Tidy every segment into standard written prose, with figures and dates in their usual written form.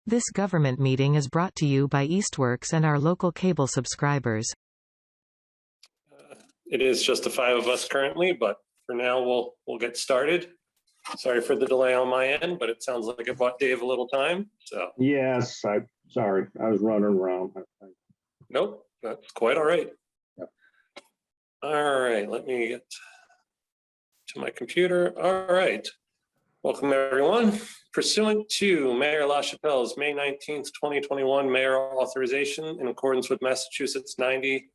This government meeting is brought to you by Eastworks and our local cable subscribers. It is just the 5 of us currently, but for now we'll get started. Sorry for the delay on my end, but it sounds like it bought Dave a little time. So yes, sorry, I was running around. Nope, that's quite all right. Yep. All right, let me get to my computer. All right. Welcome, everyone. Pursuant to Mayor LaChapelle's May 19th, 2021 mayor authorization in accordance with Massachusetts 940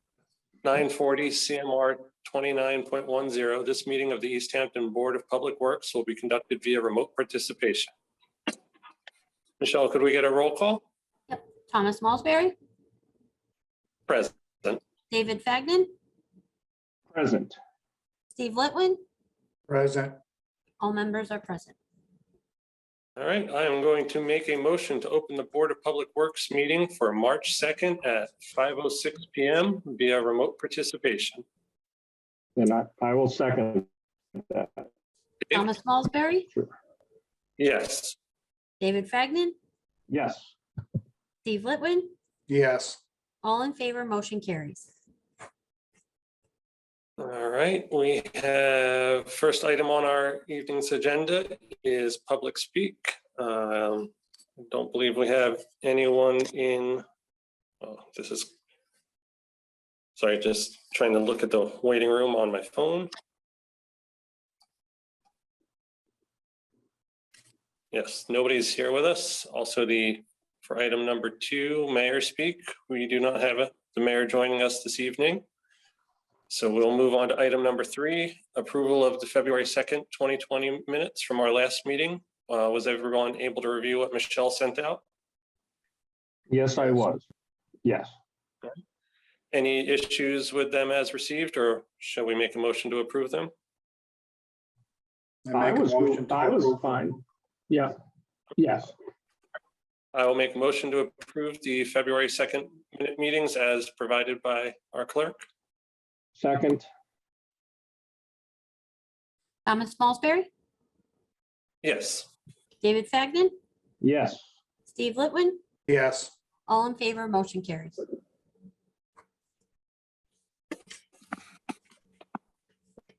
CMR 29.10, this meeting of the Easthampton Board of Public Works will be conducted via remote participation. Michelle, could we get a roll call? Yep. Thomas Malsbury. Present. David Fagnan. Present. Steve Litwin. Present. All members are present. All right, I am going to make a motion to open the Board of Public Works meeting for March 2nd at 5:06 p.m. via remote participation. And I will second that. Thomas Malsbury. Sure. Yes. David Fagnan. Yes. Steve Litwin. Yes. All in favor, motion carries. All right, we have first item on our evening's agenda is public speak. I don't believe we have anyone in, sorry, just trying to look at the waiting room on my phone. Yes, nobody's here with us. Also for item number 2, mayor speak, we do not have the mayor joining us this evening. So we'll move on to item number 3, approval of the February 2nd, 2020 minutes from our last meeting. Was everyone able to review what Michelle sent out? Yes, I was. Yes. Any issues with them as received, or shall we make a motion to approve them? I was fine. Yeah. Yes. I will make a motion to approve the February 2nd minute meetings as provided by our clerk. Second. Thomas Malsbury. Yes. David Fagnan. Yes. Steve Litwin. Yes. All in favor, motion carries.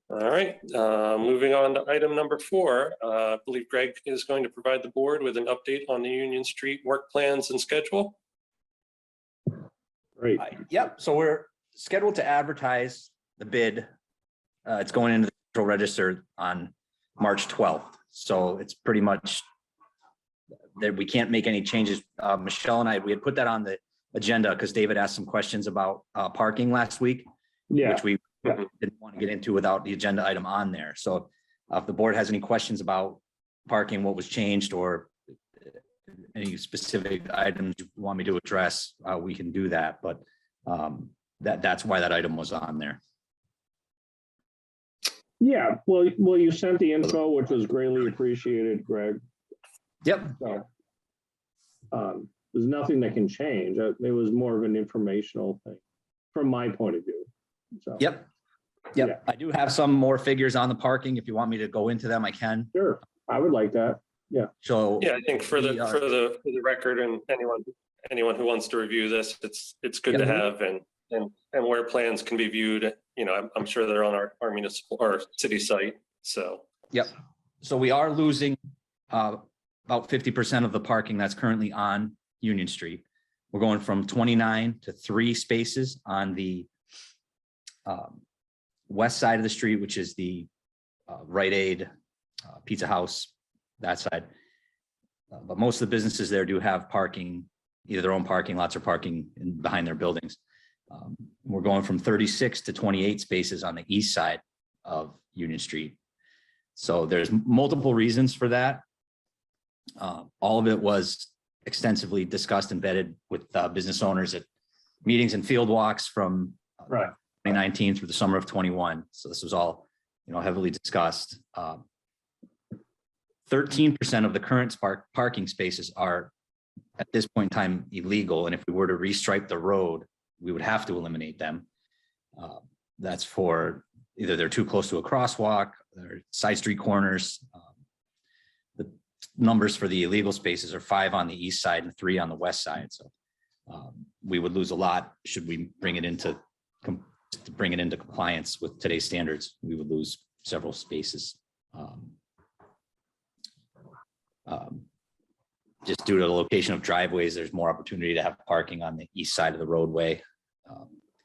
All right, moving on to item number 4. I believe Greg is going to provide the board with an update on the Union Street work plans and schedule. Great. Yep, so we're scheduled to advertise the bid. It's going into the Central Register on March 12th. So it's pretty much that we can't make any changes. Michelle and I, we had put that on the agenda because David asked some questions about parking last week, which we didn't want to get into without the agenda item on there. So if the board has any questions about parking, what was changed, or any specific items you want me to address, we can do that. But that's why that item was on there. Yeah, well, you sent the info, which was greatly appreciated, Greg. Yep. So there's nothing that can change. It was more of an informational thing from my point of view. So Yep. Yeah. I do have some more figures on the parking. If you want me to go into them, I can. Sure, I would like that. Yeah. So yeah, I think for the record, and anyone who wants to review this, it's good to have, and where plans can be viewed. You know, I'm sure they're on our municipal or city site. So yep. So we are losing about 50% of the parking that's currently on Union Street. We're going from 29 to 3 spaces on the west side of the street, which is the Rite Aid, Pizza House, that side. But most of the businesses there do have parking, either their own parking lots or parking behind their buildings. We're going from 36 to 28 spaces on the east side of Union Street. So there's multiple reasons for that. All of it was extensively discussed and vetted with business owners at meetings and field walks from 2019 through the summer of 21. So this was all, heavily discussed. 13% of the current parking spaces are at this point in time illegal. And if we were to restripe the road, we would have to eliminate them. That's for either they're too close to a crosswalk, or side street corners. The numbers for the illegal spaces are 5 on the east side and 3 on the west side. So we would lose a lot should we bring it into compliance with today's standards. We would lose several spaces. Just due to the location of driveways, there's more opportunity to have parking on the east side of the roadway.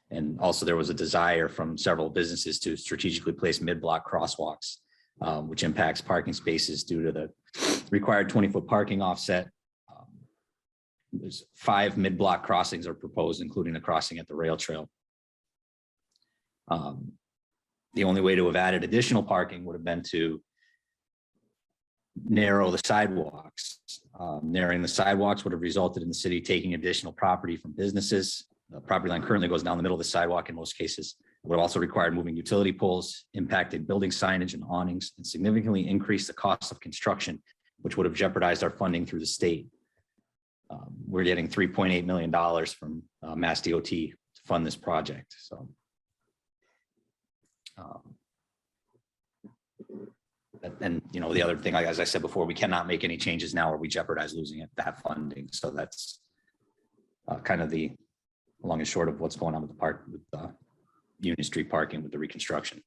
And also there was a desire from several businesses to strategically place mid-block crosswalks, which impacts parking spaces due to the required 20-foot parking offset. There's 5 mid-block crossings are proposed, including a crossing at the rail trail. The only way to have added additional parking would have been to narrow the sidewalks. Narrowing the sidewalks would have resulted in the city taking additional property from businesses. The property line currently goes down the middle of the sidewalk in most cases. It would have also required moving utility poles, impacted building signage and awnings, and significantly increased the cost of construction, which would have jeopardized our funding through the state. We're getting $3.8 million from Mass DOT to fund this project. So and you know, the other thing, like as I said before, we cannot make any changes now or we jeopardize losing that funding. So that's kind of the long and short of what's going on with the park, with Union Street parking with the reconstruction.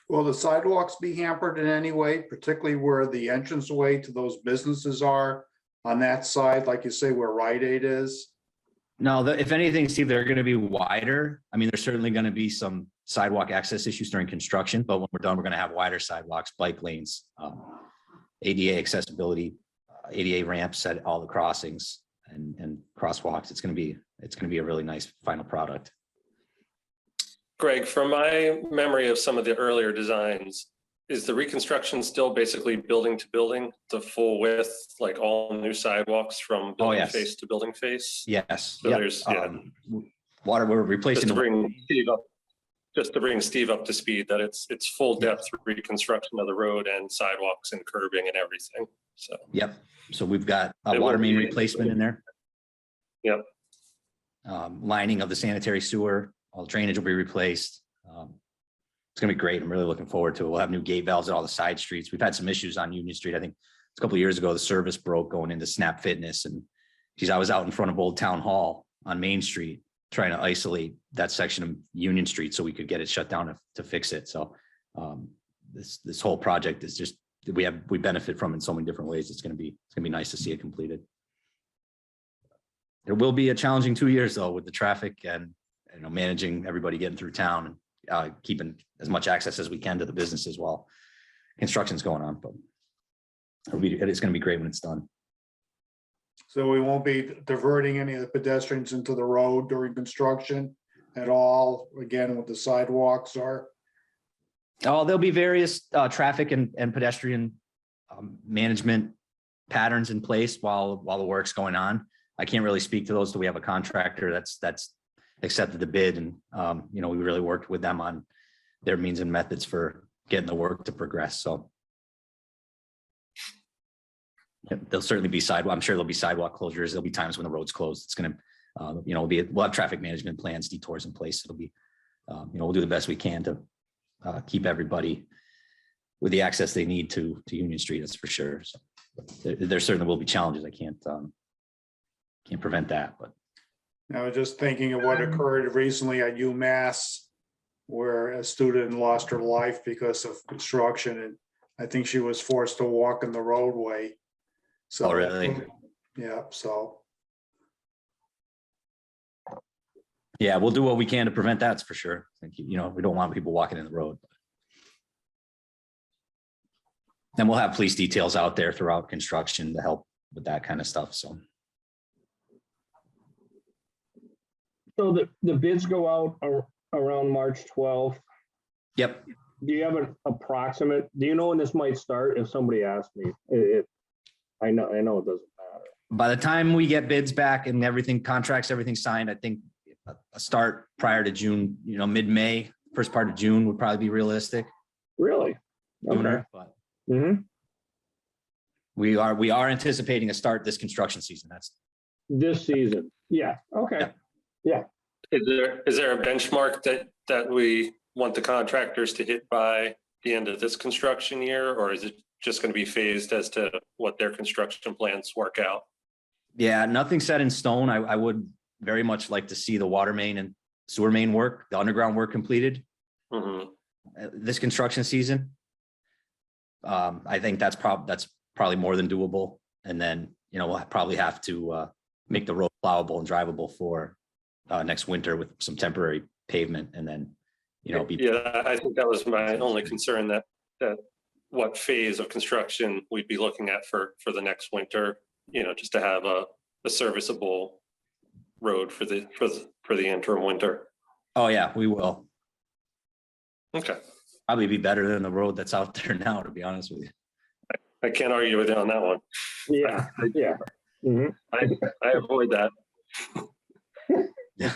Will the sidewalks be hampered in any way, particularly where the entranceway to those businesses are on that side, like you say, where Rite Aid is? No, if anything, Steve, they're going to be wider. I mean, there's certainly going to be some sidewalk access issues during construction, but when we're done, we're going to have wider sidewalks, bike lanes, ADA accessibility, ADA ramps at all the crossings and crosswalks. It's going to be a really nice final product. Greg, from my memory of some of the earlier designs, is the reconstruction still basically building to building, the full width, like all new sidewalks from building face to building face? Yes. So there's water. We're replacing just to bring Steve up to speed, that it's full depth reconstruction of the road and sidewalks and curbing and everything. So yep. So we've got a water main replacement in there. Yep. Lining of the sanitary sewer, all the drainage will be replaced. It's gonna be great. I'm really looking forward to it. We'll have new gate valves at all the side streets. We've had some issues on Union Street. I think a couple of years ago, the service broke going into Snap Fitness, and geez, I was out in front of Old Town Hall on Main Street trying to isolate that section of Union Street so we could get it shut down to fix it. So this whole project is just, we benefit from it in so many different ways. It's gonna be nice to see it completed. It will be a challenging 2 years though, with the traffic and managing everybody getting through town and keeping as much access as we can to the businesses while construction's going on. But it's going to be great when it's done. So we won't be diverting any of the pedestrians into the road during construction at all, again, with the sidewalks are? Oh, there'll be various traffic and pedestrian management patterns in place while the work's going on. I can't really speak to those till we have a contractor that's accepted the bid, and we really worked with them on their means and methods for getting the work to progress. So there'll certainly be I'm sure there'll be sidewalk closures. There'll be times when the road's closed. It's going to, we'll have traffic management plans, detours in place. It'll be, we'll do the best we can to keep everybody with the access they need to Union Street. That's for sure. So there certainly will be challenges. I can't prevent that, but. I was just thinking of what occurred recently at UMass, where a student lost her life because of construction, and I think she was forced to walk in the roadway. So, oh, really? Yeah. So. Yeah, we'll do what we can to prevent that. That's for sure. Thank you. We don't want people walking in the road. And we'll have police details out there throughout construction to help with that kind of stuff. So the bids go out around March 12th. Yep. Do you have an approximate? Do you know when this might start? If somebody asked me, I know it doesn't matter. By the time we get bids back and everything, contracts, everything signed, I think a start prior to June, mid-May, first part of June would probably be realistic. Really? Sooner, but we are anticipating a start this construction season. That's this season. Yeah. Okay. Yeah. Is there a benchmark that we want the contractors to hit by the end of this construction year, or is it just going to be phased as to what their construction plans work out? Yeah, nothing set in stone. I would very much like to see the water main and sewer main work, the underground work completed Mhm. this construction season. I think that's probably more than doable. And then, we'll probably have to make the road plowable and drivable for next winter with some temporary pavement, and then, Yeah, I think that was my only concern, that what phase of construction we'd be looking at for the next winter, just to have a serviceable road for the interim winter. Oh yeah, we will. Okay, Probably be better than the road that's out there now, to be honest with you. I can't argue with you on that one. Yeah, yeah. Mhm. I avoid that. Yeah.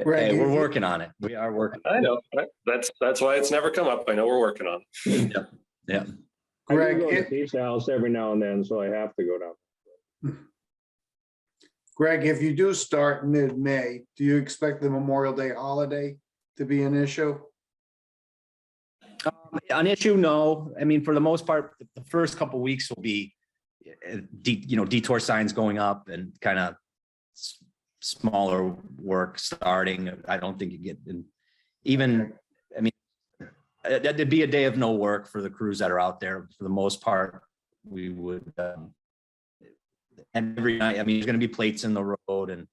Greg, Hey, we're you- working on it. We are working. I know. That's why it's never come up. I know we're working on it. Yeah. I do Greg, go to if- Pete's house every now and then, so I have to go down. Greg, if you do start mid-May, do you expect the Memorial Day holiday to be an issue? An issue, no. I mean, for the most part, the first couple weeks will be, detour signs going up and kind of smaller work starting. I don't think you get even, I mean, it'd be a day of no work for the crews that are out there. For the most part, we would, and every night, I mean, there's going to be plates in the road, and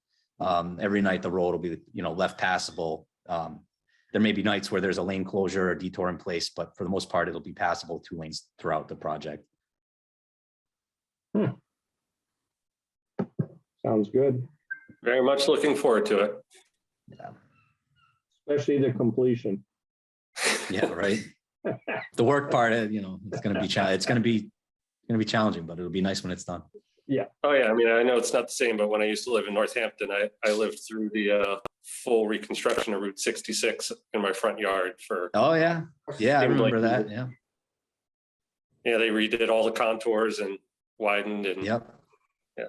every night the road will be, left passable. There may be nights where there's a lane closure or detour in place, but for the most part, it'll be passable 2 lanes throughout the project. Sounds good, Very much looking forward to it. especially the completion. Yeah, right. The work part, it's going to be it's going to be challenging, but it'll be nice when it's done. Oh yeah, I mean, I know it's not the same, but when I used to live in Northampton, I lived through the full reconstruction of Route 66 in my front yard for, Oh yeah, yeah, I Seemed like remember you that. Yeah, they redid all the contours and widened and yep. Yeah.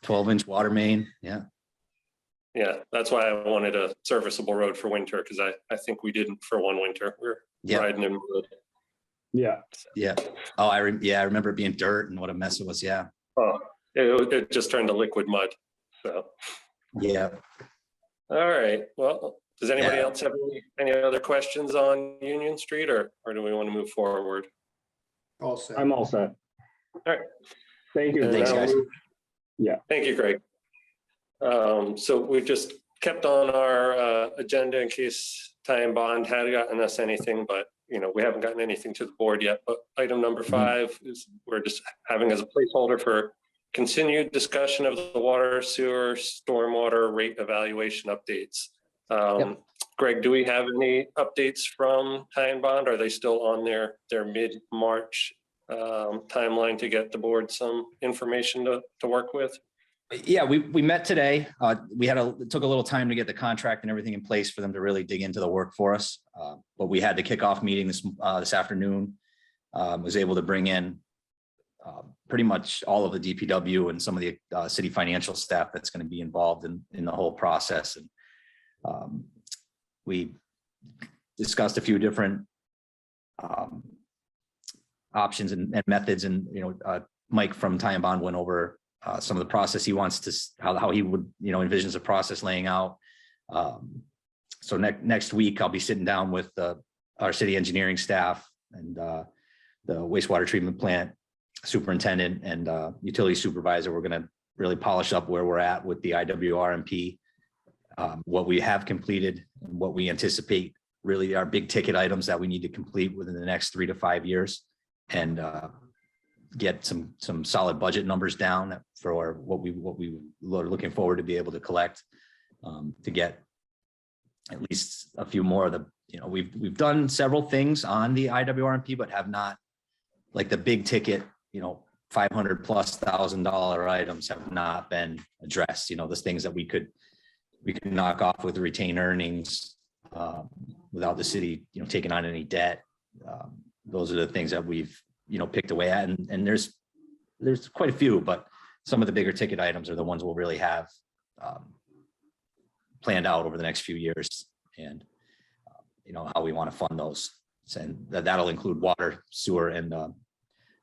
12-inch water main. Yeah, yeah, that's why I wanted a serviceable road for winter, because I think we didn't for one winter. We're yeah, riding in wood. Yeah, yeah. Oh, I remember it being dirt and what a mess it was. Yeah, Oh, it just turned to liquid mud. So, yeah. all right. Well, does anybody Yeah. else have any other questions on Union Street, or do we want to move forward? All set. I'm all set. All right. Thank you. Thanks, Now guys. Yeah. Thank you, Greg. So we've just kept on our agenda in case Ty and Bond had gotten us anything, but we haven't gotten anything to the board yet. But item number 5 is we're just having as a placeholder for continued discussion of the water, sewer, stormwater rate evaluation updates. Yep. Greg, do we have any updates from Ty and Bond? Are they still on their mid-March timeline to get the board some information to work with? Yeah, we met today. It took a little time to get the contract and everything in place for them to really dig into the work for us. But we had the kickoff meeting this afternoon. Was able to bring in pretty much all of the DPW and some of the city financial staff that's going to be involved in the whole process. And we discussed a few different options and methods. And Mike from Ty and Bond went over some of the process he wants to, how he would, envisions the process laying out. So next week, I'll be sitting down with our city engineering staff and the wastewater treatment plant superintendent and utility supervisor. We're going to really polish up where we're at with the IWRMP, what we have completed and what we anticipate really are big ticket items that we need to complete within the next 3 to 5 years, and get some solid budget numbers down for what we are looking forward to be able to collect, to get at least a few more of the, we've done several things on the IWRMP, but have not, like the big ticket, $500,000+ items have not been addressed. Those things that we could knock off with retained earnings without the city, taking on any debt. Those are the things that we've picked away at, and there's quite a few, but some of the bigger ticket items are the ones we'll really have planned out over the next few years, and how we want to fund those. And that'll include water, sewer, and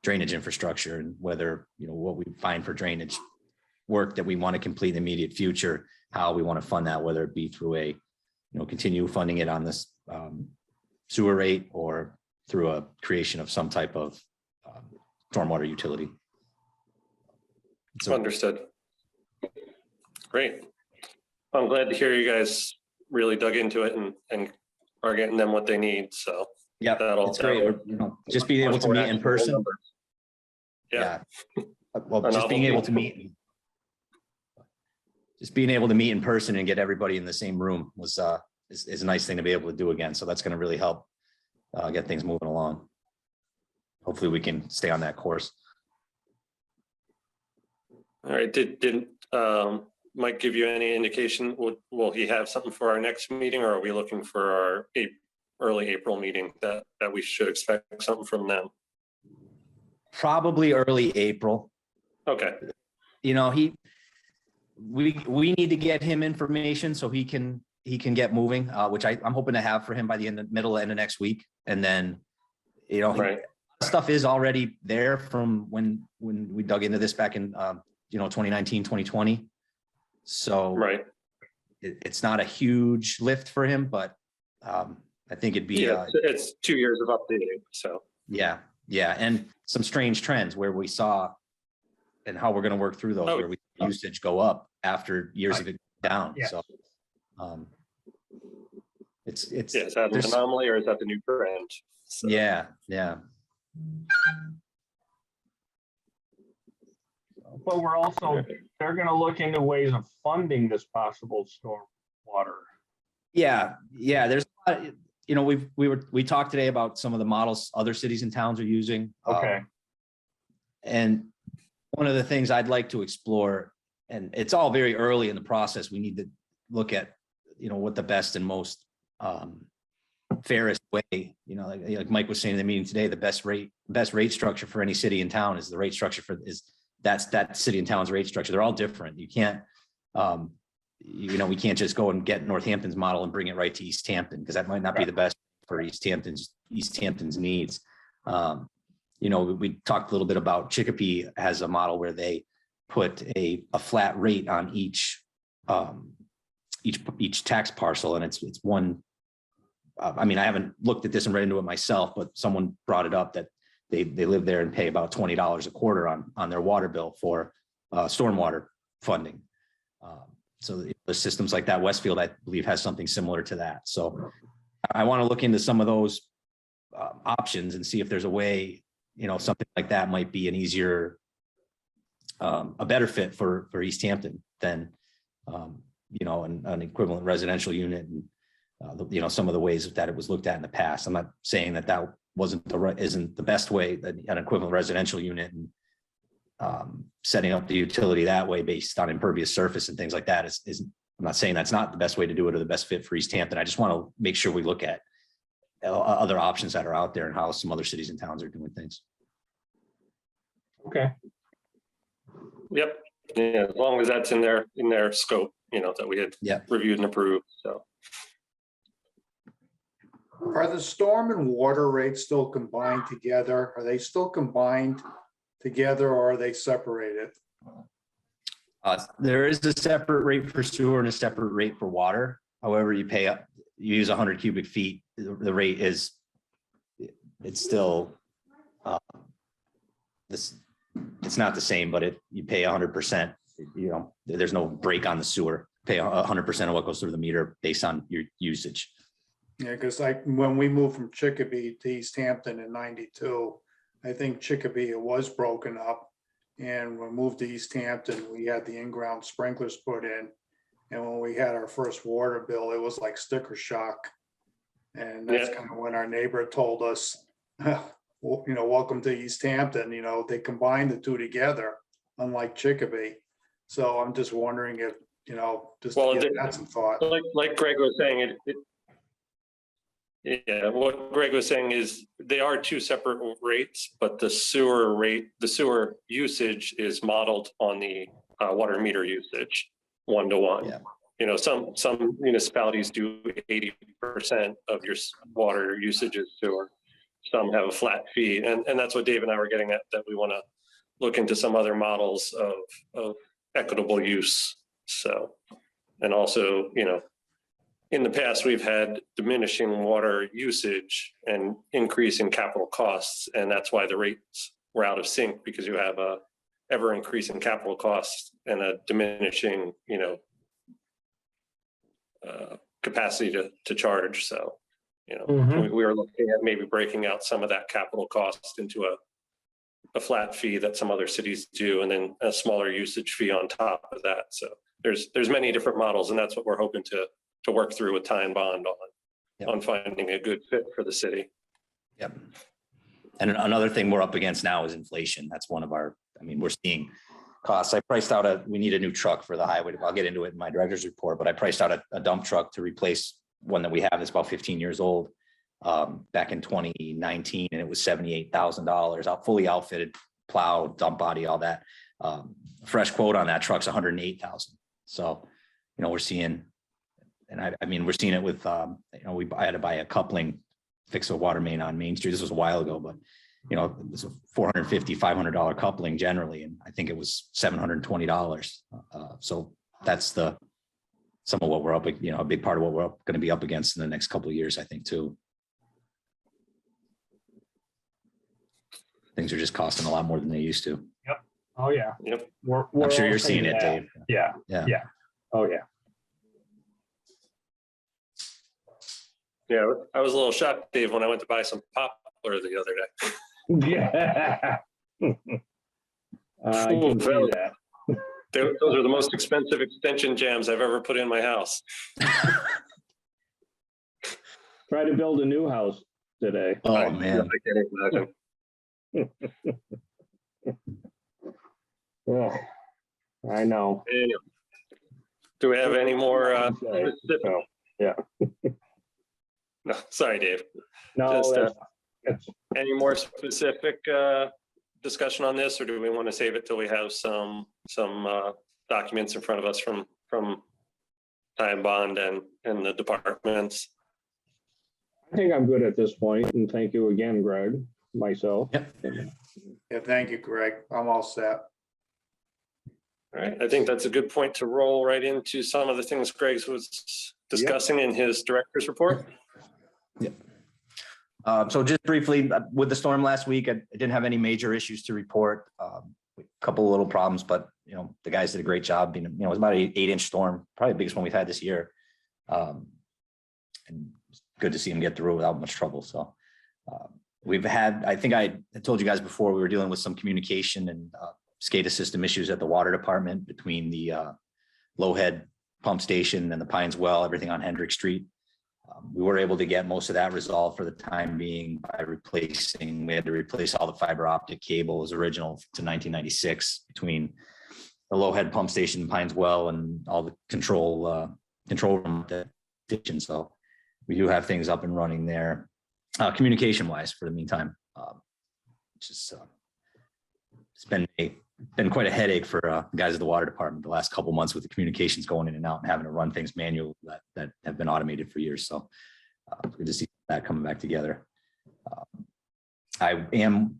drainage infrastructure, and whether, what we find for drainage work that we want to complete in the immediate future, how we want to fund that, whether it be through a, continue funding it on this sewer rate or through a creation of some type of stormwater utility. So, Understood. Great. I'm glad to hear you guys really dug into it and are getting them what they need. So yeah, it's great. Just being able to meet in person. Yeah. Well, just being able to meet in person and get everybody in the same room was is a nice thing to be able to do again. So that's going to really help get things moving along. Hopefully we can stay on that course. All right. Did Mike give you any indication? Will he have something for our next meeting, or are we looking for our early April meeting that we should expect something from them? Probably early April. Okay. We need to get him information so he can get moving, which I'm hoping to have for him by the middle end of next week. And then, Right. stuff is already there from when we dug into this back in 2019, 2020. So Right. it's not a huge lift for him, but I think it'd be it's 2 years of updating. So yeah, and some strange trends where we saw and how we're going to work through those, where we usage go up after years of it down. Yeah. So it's is that an anomaly or is that the new trend? So. Yeah. But we're also, they're gonna look into ways of funding this possible storm water. Yeah. There's, we talked today about some of the models other cities and towns are using. Okay. And one of the things I'd like to explore, and it's all very early in the process, we need to look at, what the best and most fairest way, like Mike was saying in the meeting today, the best rate structure for any city and town is the rate structure that's that city and town's rate structure. They're all different. You can't, we can't just go and get Northampton's model and bring it right to Easthampton, because that might not be the best for Easthampton's needs. We talked a little bit about Chicopee has a model where they put a flat rate on each tax parcel, and it's one. I haven't looked at this and read into it myself, but someone brought it up that they live there and pay about $20 a quarter on their water bill for stormwater funding. So the systems like that, Westfield, I believe, has something similar to that. So I want to look into some of those options and see if there's a way, something like that might be an easier, a better fit for Easthampton than, an equivalent residential unit and, some of the ways that it was looked at in the past. I'm not saying that isn't the best way, that an equivalent residential unit and setting up the utility that way based on impervious surface and things like that is I'm not saying that's not the best way to do it or the best fit for Easthampton. I just want to make sure we look at other options that are out there and how some other cities and towns are doing things. Okay. Yep. Yeah, as long as that's in their scope, that we had reviewed and approved. So. Are the storm and water rates still combined together? Are they still combined together, or are they separated? There is a separate rate for sewer and a separate rate for water. However, you use 100 cubic feet. The rate it's still it's not the same, but you pay 100%. There's no break on the sewer. Pay 100% of what goes through the meter based on your usage. Yeah, because when we moved from Chicopee to Easthampton in '92, I think Chicopee was broken up, and when we moved to Easthampton, we had the in-ground sprinklers put in, and when we had our first water bill, it was like sticker shock, and that's kind of when our neighbor told us, welcome to Easthampton. They combined the two together, unlike Chicopee. So I'm just wondering if just to give that some thought. Like Greg was saying, what Greg was saying is they are two separate rates, but the sewer usage is modeled on the water meter usage 1-to-1. Yeah. some municipalities do 80% of your water usage is sewer. Some have a flat fee, and that's what Dave and I were getting at, that we want to look into some other models of equitable use. So, and also, in the past, we've had diminishing water usage and increasing capital costs, and that's why the rates were out of sync, because you have a ever increasing capital costs and a diminishing, capacity to charge. So, we are looking at maybe breaking out some of that capital cost into a flat fee that some other cities do, and then a smaller usage fee on top of that. So there's many different models, and that's what we're hoping to work through with Ty and Bond on finding a good fit for the city. Yep. And another thing we're up against now is inflation. That's one of we're seeing costs. I priced out we need a new truck for the highway. I'll get into it in my director's report, but I priced out a dump truck to replace one that we have that's about 15 years old, back in 2019, and it was $78,000 fully outfitted, plow, dump body, all that. Fresh quote on that truck's $108,000. So, we're seeing, and we're seeing it with, I had to buy a coupling, fix a water main on Main Street. This was a while ago, but it was a $450, $500 coupling generally, and I think it was $720. So that's some of what we're up, a big part of what we're going to be up against in the next couple of years, I think, too. Things are just costing a lot more than they used to. Yep. Oh yeah. Yep. I'm sure you're seeing it, Dave. Yeah. Yeah. Yeah. Oh yeah. Yeah, I was a little shocked, Dave, when I went to buy some poplar the other day. Yeah. I can see that. Those are the most expensive extension jams I've ever put in my house. Try to build a new house today. Oh, man. I can't imagine. Yeah, I know. Anyway, do we have any more? So, yeah. No, sorry, Dave. No, Just, that's any more specific discussion on this, or do we want to save it till we have some documents in front of us from Ty and Bond and the departments? I think I'm good at this point, and thank you again, Greg, myself. Yep. Yeah, thank you, Greg. I'm all set. All right, I think that's a good point to roll right into some of the things Greg was discussing in his director's report. Yep. So just briefly, with the storm last week, I didn't have any major issues to report. A couple of little problems, but the guys did a great job. It was about an 8-inch storm, probably the biggest one we've had this year. And it's good to see them get through without much trouble. So we've had, I think I told you guys before, we were dealing with some communication and SCADA system issues at the water department between the Lowhead pump station and the Pines Well, everything on Hendrick Street. We were able to get most of that resolved for the time being by we had to replace all the fiber optic cables original to 1996 between the Lowhead pump station and Pines Well and all the control room at the station. So we do have things up and running there. Communication wise for the meantime, it's been quite a headache for guys at the water department the last couple of months with the communications going in and out and having to run things manual that have been automated for years. So good to see that coming back together. I am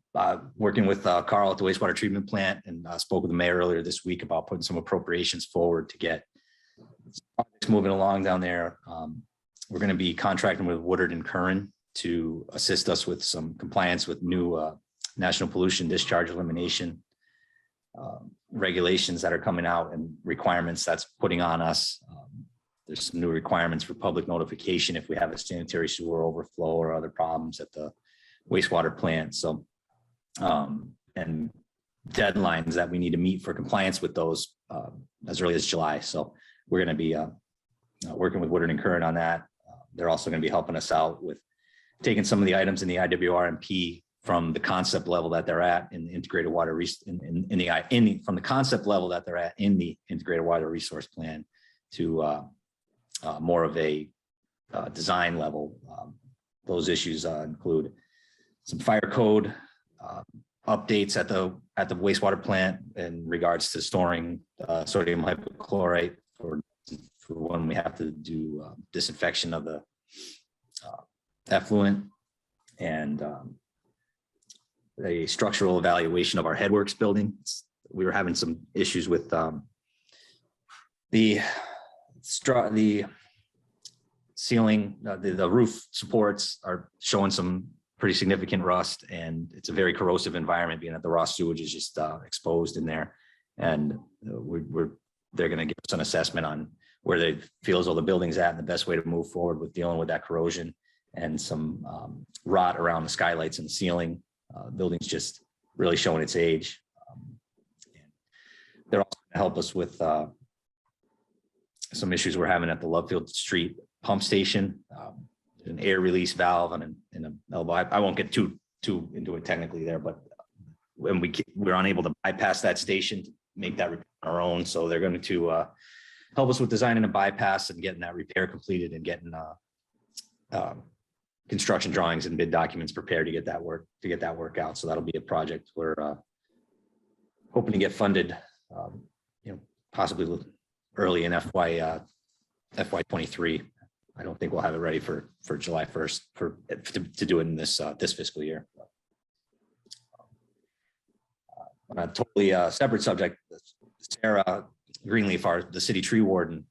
working with Carl at the wastewater treatment plant, and spoke with the mayor earlier this week about putting some appropriations forward to get projects moving along down there. We're going to be contracting with Woodard and Curran to assist us with some compliance with new national pollution discharge elimination regulations that are coming out and requirements that's putting on us. There's some new requirements for public notification if we have a sanitary sewer overflow or other problems at the wastewater plant. So, and deadlines that we need to meet for compliance with those as early as July. So we're going to be working with Woodard and Curran on that. They're also going to be helping us out with taking some of the items in the IWRMP from the concept level that they're at in the integrated water from the concept level that they're at in the integrated water resource plan to more of a design level. Those issues include some fire code updates at the wastewater plant in regards to storing sodium hypochlorite for when we have to do disinfection of the effluent, and a structural evaluation of our headworks building. We were having some issues with the ceiling, the roof supports are showing some pretty significant rust, and it's a very corrosive environment, being that the raw sewage is just exposed in there. And they're going to give us an assessment on where they feel as though the building's at and the best way to move forward with dealing with that corrosion and some rot around the skylights and the ceiling. Building's just really showing its age. They're also going to help us with some issues we're having at the Lovefield Street pump station. An air release valve and an elbow. I won't get too into it technically there, but when we're unable to bypass that station to make that repair on our own. So they're going to help us with designing a bypass and getting that repair completed and getting construction drawings and bid documents prepared to get that work out. So that'll be a project we're hoping to get funded, possibly early in FY23. I don't think we'll have it ready for July 1st to do it in this fiscal year. On a totally separate subject, Sarah Greenleaf, the city tree warden,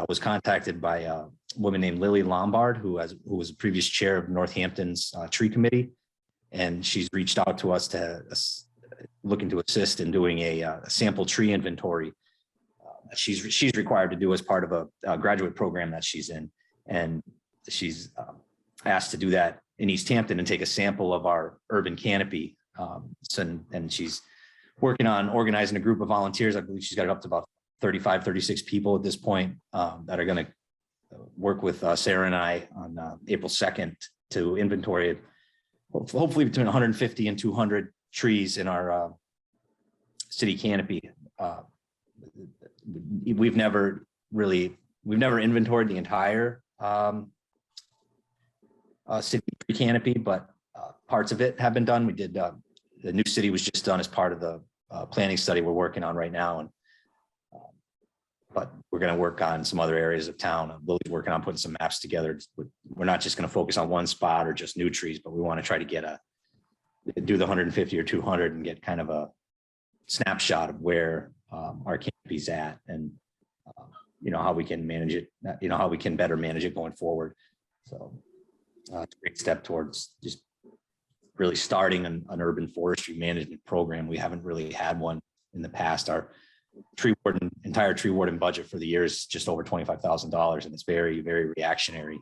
was contacted by a woman named Lily Lombard, who was the previous chair of Northampton's tree committee, and she's reached out to us to looking to assist in doing a sample tree inventory. She's required to do as part of a graduate program that she's in, and she's asked to do that in Easthampton and take a sample of our urban canopy. And she's working on organizing a group of volunteers. I believe she's got it up to about 35, 36 people at this point that are going to work with Sarah and I on April 2nd to inventory hopefully between 150 and 200 trees in our city canopy. We've never inventoried the entire city tree canopy, but parts of it have been done. We did, the new city was just done as part of the planning study we're working on right now. And but we're going to work on some other areas of town. Lily's working on putting some maps together. We're not just going to focus on one spot or just new trees, but we want to try to do the 150 or 200 and get kind of a snapshot of where our canopy's at, and how we can manage it, how we can better manage it going forward. So it's a great step towards just really starting an urban forestry management program. We haven't really had one in the past. Our entire tree warden budget for the year is just over $25,000, and it's very, very reactionary.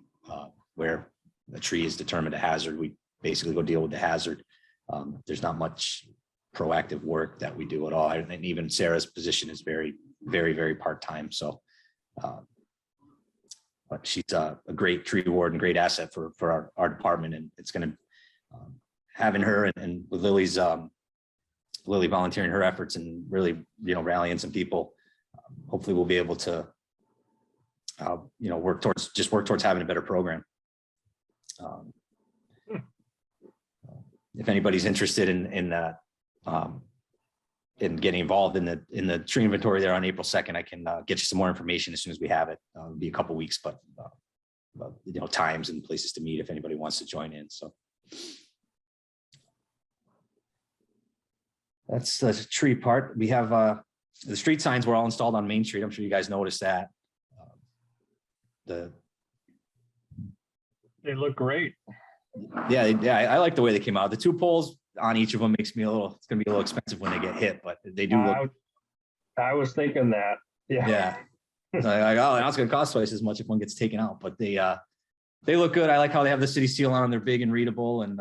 Where a tree is determined a hazard, we basically go deal with the hazard. There's not much proactive work that we do at all. And even Sarah's position is very, very, very part-time. So, but she's a great tree warden, great asset for our department. And it's going to, having her and with Lily volunteering her efforts and really, rallying some people, hopefully we'll be able to, work towards having a better program. If anybody's interested in getting involved in the tree inventory there on April 2nd, I can get you some more information as soon as we have it. It'll be a couple weeks, but times and places to meet if anybody wants to join in. So that's the tree part. We have the street signs were all installed on Main Street. I'm sure you guys noticed that. They look great. Yeah, I like the way they came out. The 2 poles on each of them makes me it's going to be a little expensive when they get hit, but they do look. I was thinking that. Yeah. Like, oh, now it's going to cost twice as much if one gets taken out, but they look good. I like how they have the city seal on them. They're big and readable, and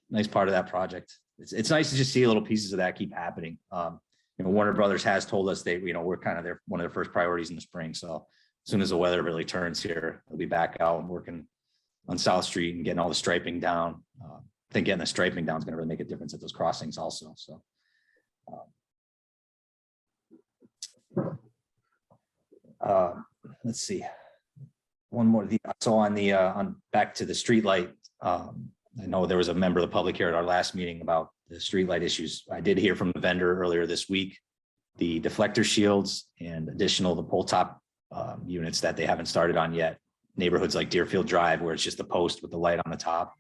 nice part of that project. It's nice to just see little pieces of that keep happening. Warner Brothers has told us we're kind of one of their first priorities in the spring. So as soon as the weather really turns here, they'll be back out and working on South Street and getting all the striping down. I think getting the striping down is going to really make a difference at those crossings also. So let's see. One more. So on back to the street light. I know there was a member of the public here at our last meeting about the street light issues. I did hear from the vendor earlier this week. the deflector shields and the pole top units that they haven't started on yet. Neighborhoods like Deerfield Drive, where it's just a post with the light on the top.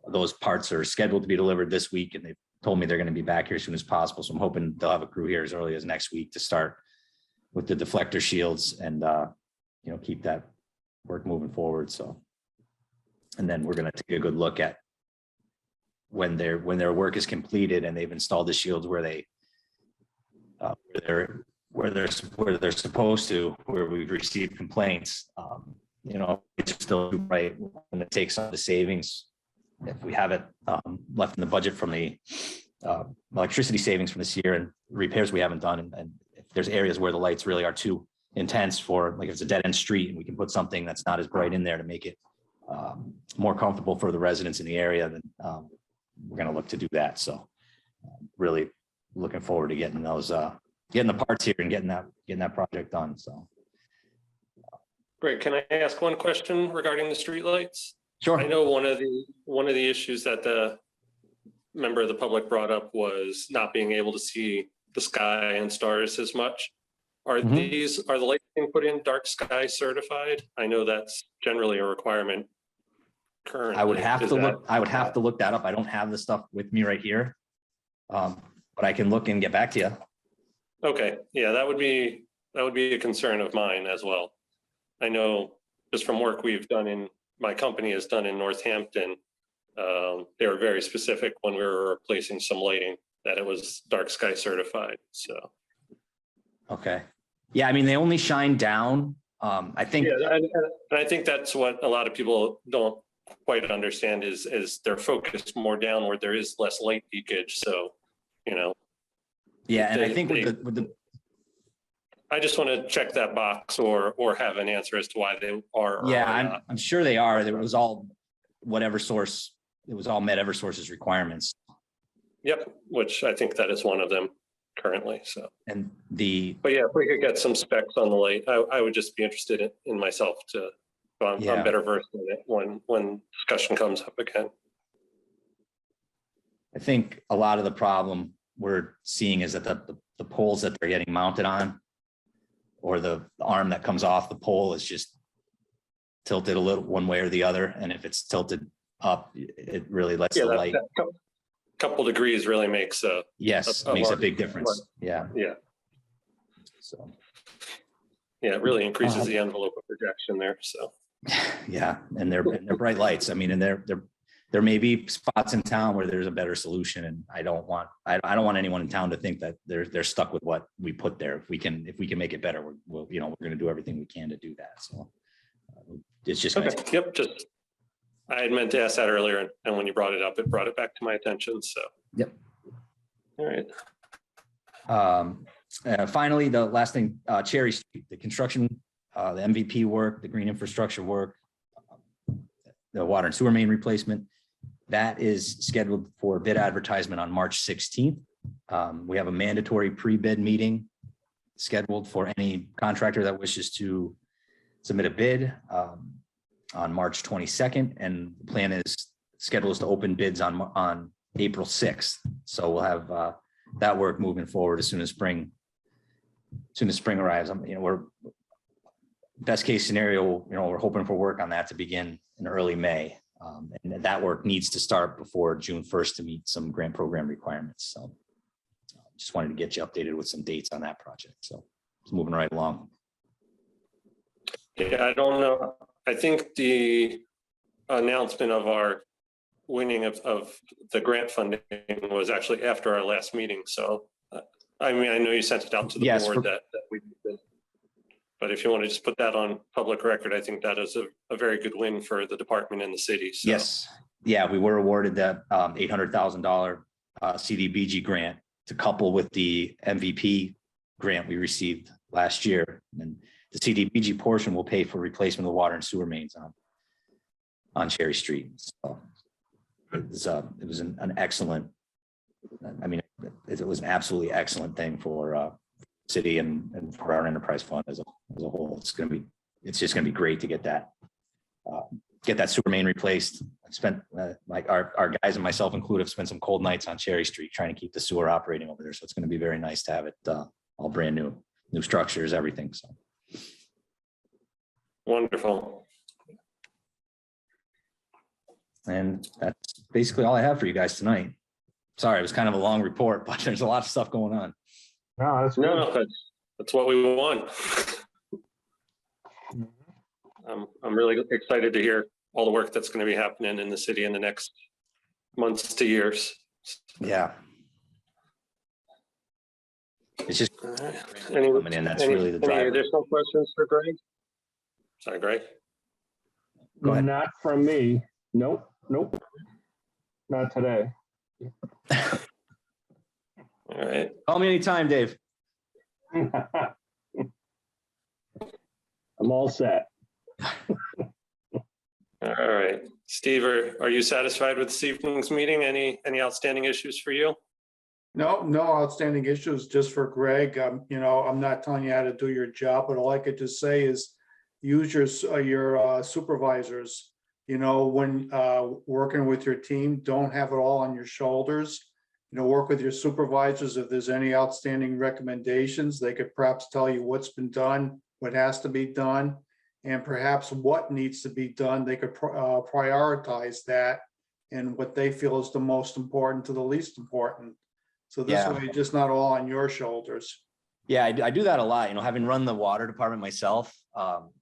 Those parts are scheduled to be delivered this week, and they've told me they're going to be back here as soon as possible. So I'm hoping they'll have a crew here as early as next week to start with the deflector shields and, keep that work moving forward. So, and then we're going to take a good look at when their work is completed and they've installed the shields where they're supposed to, where we've received complaints. It's still right when it takes on the savings. If we have it left in the budget from the electricity savings from this year and repairs we haven't done, and if there's areas where the lights really are too intense for, like if it's a dead end street and we can put something that's not as bright in there to make it more comfortable for the residents in the area, then we're going to look to do that. So really looking forward to getting those, getting the parts here and getting that project done. So. Great. Can I ask one question regarding the streetlights? Sure. I know one of the issues that the member of the public brought up was not being able to see the sky and stars as much. Are the lights being put in dark sky certified? I know that's generally a requirement currently. I would have to look that up. I don't have the stuff with me right here. But I can look and get back to you. Okay. Yeah, that would be a concern of mine as well. I know just from work my company has done in Northampton, they were very specific when we were replacing some lighting that it was dark sky certified. So. Okay. Yeah, I mean, they only shine down. I think. Yeah, and I think that's what a lot of people don't quite understand is they're focused more down where there is less light leakage. So, Yeah, and I think with the. I just want to check that box or have an answer as to why they are. Yeah, I'm sure they are. It was all met Eversource's requirements. Yep, which I think that is one of them currently. So. But yeah, if we could get some specs on the light, I would just be interested in myself to. So I'm better versed in it when discussion comes up again. I think a lot of the problem we're seeing is that the poles that they're getting mounted on, or the arm that comes off the pole, is just tilted a little one way or the other. And if it's tilted up, it really lets the light. That couple degrees really makes makes a big difference. Yeah. So. Yeah, it really increases the envelope of projection there. So. Yeah, and they're bright lights. I mean, and there may be spots in town where there's a better solution, and I don't want anyone in town to think that they're stuck with what we put there. If we can make it better, we're going to do everything we can to do that. So it's just okay. Yep. Just I had meant to ask that earlier, and when you brought it up, it brought it back to my attention. So yep. All right. Finally, the last thing, Cherry Street, the construction, the MVP work, the green infrastructure work, the water and sewer main replacement, that is scheduled for bid advertisement on March 16th. We have a mandatory pre-bid meeting scheduled for any contractor that wishes to submit a bid on March 22nd, and the plan is scheduled to open bids on April 6th. So we'll have that work moving forward as soon as spring arrives. We're best case scenario, we're hoping for work on that to begin in early May. And that work needs to start before June 1st to meet some grant program requirements. So just wanted to get you updated with some dates on that project. So it's moving right along. Yeah, I don't know. I think the announcement of our winning of the grant funding was actually after our last meeting. So, I mean, I know you sent it out to the board that we did. But if you want to just put that on public record, I think that is a very good win for the department and the city. So. Yes. Yeah, we were awarded that $800,000 CDBG grant to couple with the MVP grant we received last year. And the CDBG portion will pay for replacement of the water and sewer mains on Cherry Street. So it was an excellent, I mean, it was an absolutely excellent thing for city and for our enterprise fund as a whole. It's just going to be great to get that get that sewer main replaced. I've spent, like our guys and myself included, have spent some cold nights on Cherry Street trying to keep the sewer operating over there. So it's going to be very nice to have it all brand new structures, everything. So. Wonderful. And that's basically all I have for you guys tonight. Sorry, it was kind of a long report, but there's a lot of stuff going on. No, that's good. no, that's what we want. I'm really excited to hear all the work that's going to be happening in the city in the next months to years. Yeah. It's just All right. coming in. That's really the Any driver. additional questions for Greg? Sorry, Greg. Go ahead. Not from me. Nope. Not today. All right. Call me anytime, Dave. I'm all set. All right. Steve, are you satisfied with this evening's meeting? Any outstanding issues for you? No outstanding issues, just for Greg. I'm not telling you how to do your job, but all I could just say is use your supervisors. When working with your team, don't have it all on your shoulders. Work with your supervisors. If there's any outstanding recommendations, they could perhaps tell you what's been done, what has to be done, and perhaps what needs to be done. They could prioritize that and what they feel is the most important to the least important. So this way, it's just not all on your shoulders. Yeah, I do that a lot. Having run the water department myself,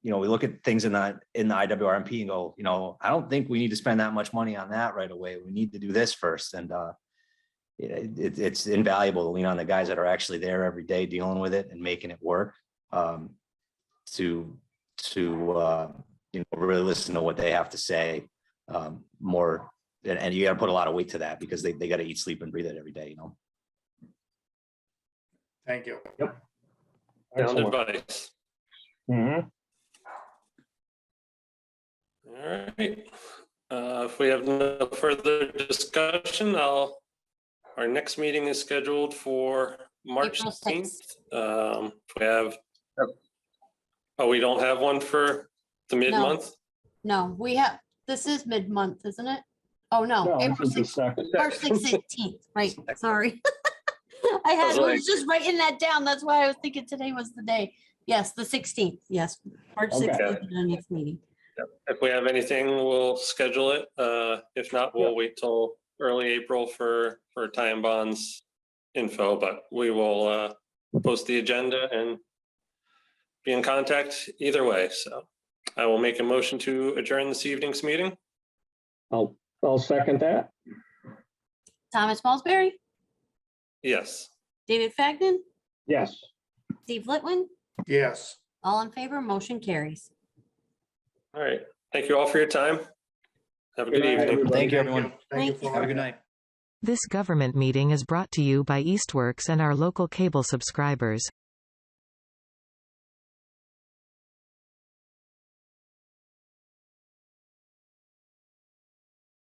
we look at things in the IWRMP and go, I don't think we need to spend that much money on that right away. We need to do this first. And it's invaluable to lean on the guys that are actually there every day dealing with it and making it work, to really listen to what they have to say more. And you got to put a lot of weight to that because they got to eat, sleep, and breathe it every day. Thank you. Yep. Sound Excellent. advice. Mhm. All right. If we have no further discussion, our next meeting is scheduled for March April 16th. We don't have one for the mid-month? No, this is mid-month, isn't it? Oh, no, No, April this is the 16th, second. March 16th, right, sorry. I was was just writing that down. That's why I was thinking today was the day. Yes, the 16th, yes, March Okay. 16th is the next meeting. If we have anything, we'll schedule it. If not, we'll wait till early April for Ty and Bond's info, but we will post the agenda and be in contact either way. So I will make a motion to adjourn this evening's meeting. I'll second that. Thomas Salisbury, Yes. David Fagnan, Yes. Steve Litwin, Yes. all in favor, motion carries. All right. Thank you all for your time. Have a good Good night, evening. everybody. Thank you, everyone. Thank you. Have a good night. This government meeting is brought to you by Eastworks and our local cable subscribers.